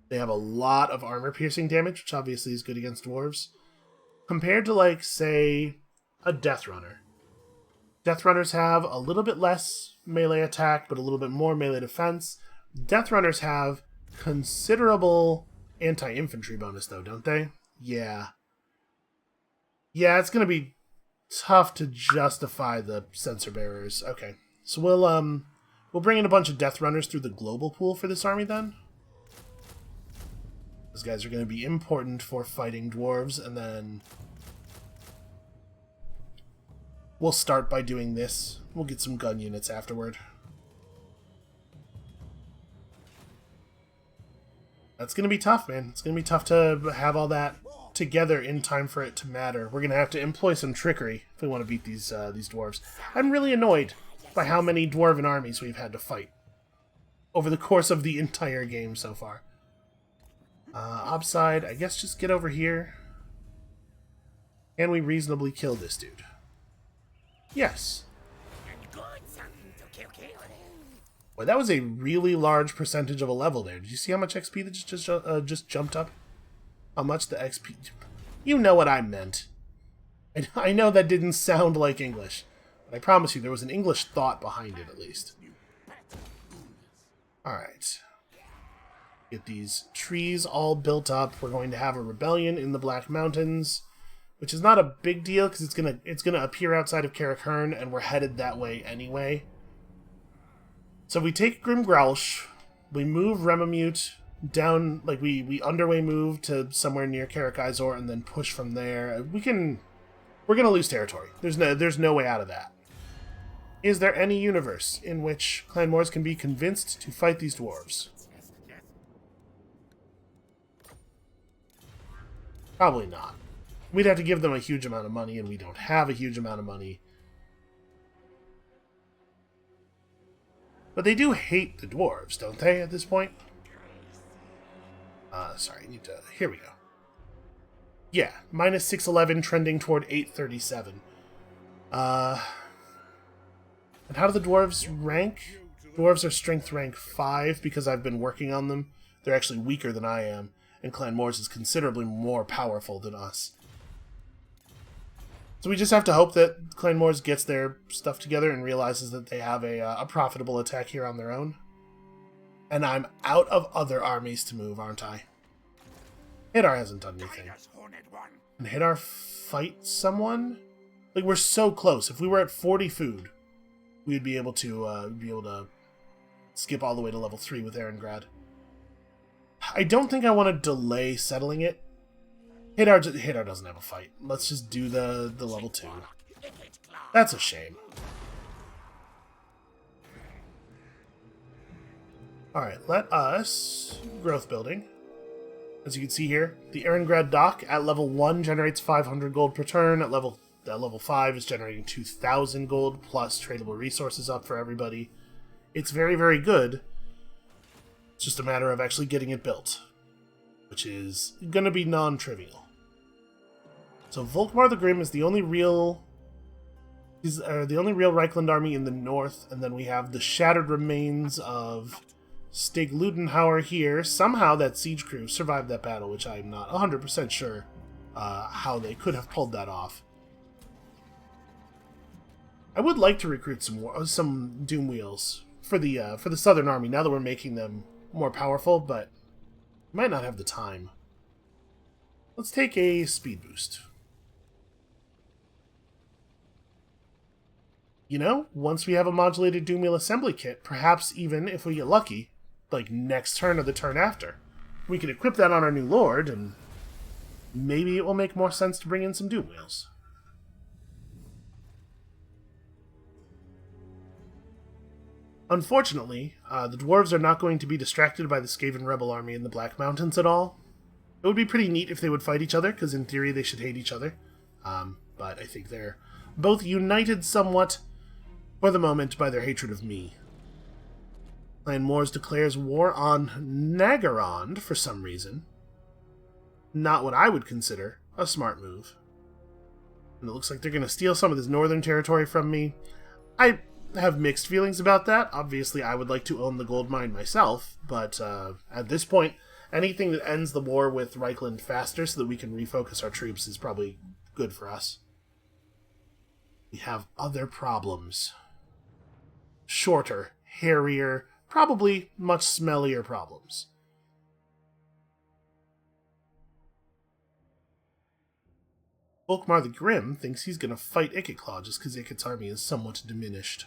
They have a lot of armor-piercing damage, which obviously is good against dwarves. Compared to, like, say, a Death Runner. Death Runners have a little bit less melee attack, but a little bit more melee defense. Death Runners have considerable anti-infantry bonus, though, don't they? Yeah. Yeah, it's going to be tough to justify the Censer Bearers. Okay, so we'll bring in a bunch of Death Runners through the global pool for this army, then. Those guys are going to be important for fighting dwarves, and then we'll start by doing this. We'll get some gun units afterward. That's going to be tough, man. It's going to be tough to have all that together in time for it to matter. We're going to have to employ some trickery if we want to beat these dwarves. I'm really annoyed by how many dwarven armies we've had to fight over the course of the entire game so far. Upside, I guess just get over here. Can we reasonably kill this dude? Yes. Boy, that was a really large percentage of a level there. Did you see how much XP that just jumped up? How much the XP... You know what I meant. I know that didn't sound like English, but I promise you there was an English thought behind it, at least. Alright. Get these trees all built up. We're going to have a rebellion in the Black Mountains, which is not a big deal because it's gonna appear outside of Carrickern, and we're headed that way anyway. So we take Grim Growlsh, we move Remamute down, like we underway move to somewhere near Carrick-Izor, and then push from there. We're gonna lose territory. There's no way out of that. Is there any universe in which Clan Moors can be convinced to fight these dwarves? Probably not. We'd have to give them a huge amount of money, and we don't have a huge amount of money. But they do hate the dwarves, don't they, at this point? Sorry, I need to... Here we go. Yeah, minus 611, trending toward 837. And how do the dwarves rank? Dwarves are strength rank 5 because I've been working on them. They're actually weaker than I am, and Clan Moors is considerably more powerful than us. So we just have to hope that Clan Moors gets their stuff together and realizes that they have a profitable attack here on their own. And I'm out of other armies to move, aren't I? Hadar hasn't done anything. Can Hadar fight someone? Like, we're so close. If we were at 40 food, we'd be able to skip all the way to level 3 with Erengrad. I don't think I want to delay settling it. Hadar doesn't have a fight. Let's just do the level 2. That's a shame. Alright, let us... Growth building. As you can see here, the Erengrad dock at level 1 generates 500 gold per turn. At level 5 is generating 2,000 gold, plus tradable resources up for everybody. It's very, very good. It's just a matter of actually getting it built, which is going to be non-trivial. So Volkmar the Grim is the only real Reichland army in the north, and then we have the shattered remains of Stig Ludenhauer here. Somehow that siege crew survived that battle, which I'm not 100% sure how they could have pulled that off. I would like to recruit some Doom Wheels for the Southern Army now that we're making them more powerful, but might not have the time. Let's take a speed boost. You know, once we have a modulated Doom Wheel assembly kit, perhaps even if we get lucky, like next turn or the turn after, we can equip that on our new Lord, and maybe it will make more sense to bring in some Doom Wheels. Unfortunately, the dwarves are not going to be distracted by the Skaven rebel army in the Black Mountains at all. It would be pretty neat if they would fight each other, because in theory they should hate each other. But I think they're both united somewhat, for the moment, by their hatred of me. Clan Moors declares war on Nagarond for some reason. Not what I would consider a smart move. And it looks like they're going to steal some of this northern territory from me. I have mixed feelings about that. Obviously, I would like to own the gold mine myself, but at this point, anything that ends the war with Reichland faster so that we can refocus our troops is probably good for us. We have other problems. Shorter, hairier, probably much smellier problems. Volkmar the Grim thinks he's going to fight Ikitclaw just because Ikit's army is somewhat diminished.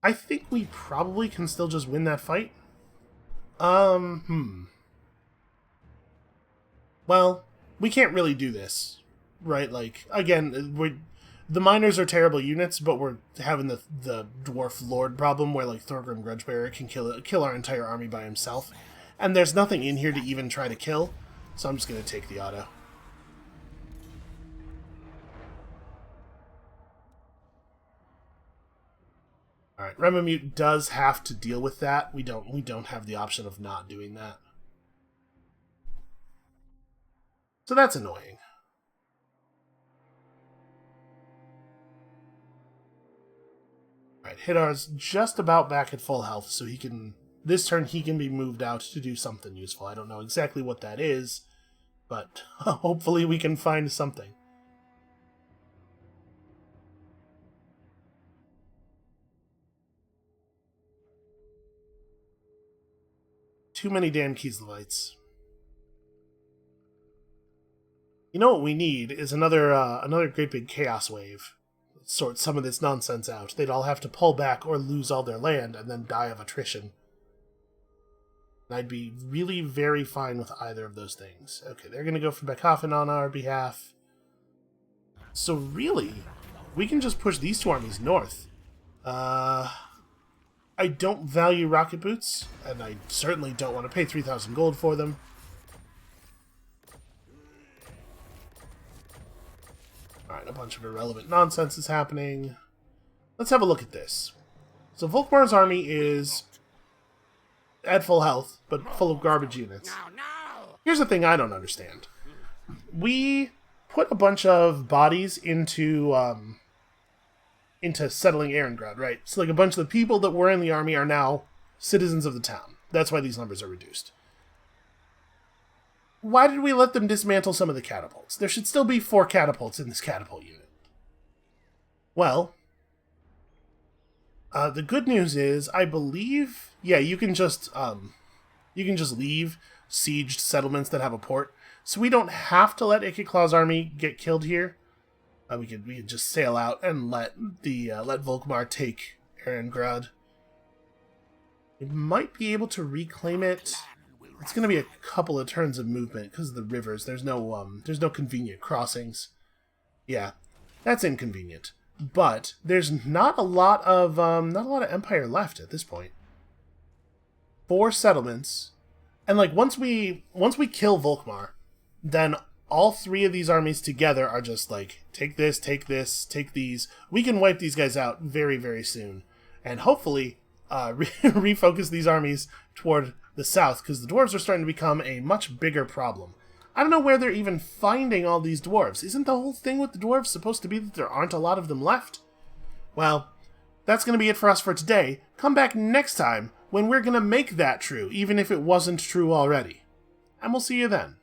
I think we probably can still just win that fight. Well, we can't really do this, right? Like, again, the miners are terrible units, but we're having the dwarf lord problem where, like, Thorgrim Grudgebearer can kill our entire army by himself. And there's nothing in here to even try to kill, so I'm just going to take the auto. Alright, Remamute does have to deal with that. We don't have the option of not doing that. So that's annoying. Alright, Hadar's just about back at full health, so this turn he can be moved out to do something useful. I don't know exactly what that is, but hopefully we can find something. Too many damn Kislevites. You know what we need is another great big chaos wave. Sort some of this nonsense out. They'd all have to pull back or lose all their land and then die of attrition. And I'd be really very fine with either of those things. Okay, they're going to go for Beckhofen on our behalf. So really, we can just push these two armies north. I don't value rocket boots, and I certainly don't want to pay 3,000 gold for them. Alright, a bunch of irrelevant nonsense is happening. Let's have a look at this. So Volkmar's army is at full health, but full of garbage units. Here's the thing I don't understand. We put a bunch of bodies into settling Erengrad, right? So, like, a bunch of the people that were in the army are now citizens of the town. That's why these numbers are reduced. Why did we let them dismantle some of the catapults? There should still be 4 catapults in this catapult unit. Well, the good news is, I believe, yeah, you can just leave sieged settlements that have a port. So we don't have to let Ikiklaw's army get killed here. We could just sail out and let Volkmar take Erengrad. We might be able to reclaim it. It's going to be a couple of turns of movement because of the rivers. There's no convenient crossings. Yeah, that's inconvenient. But there's not a lot of empire left at this point. 4 settlements, and like once we kill Volkmar, then all 3 of these armies together are just like, take this, take these. We can wipe these guys out very, very soon, and hopefully refocus these armies toward the south, because the dwarves are starting to become a much bigger problem. I don't know where they're even finding all these dwarves. Isn't the whole thing with the dwarves supposed to be that there aren't a lot of them left? Well, that's going to be it for us for today. Come back next time when we're going to make that true, even if it wasn't true already. And we'll see you then.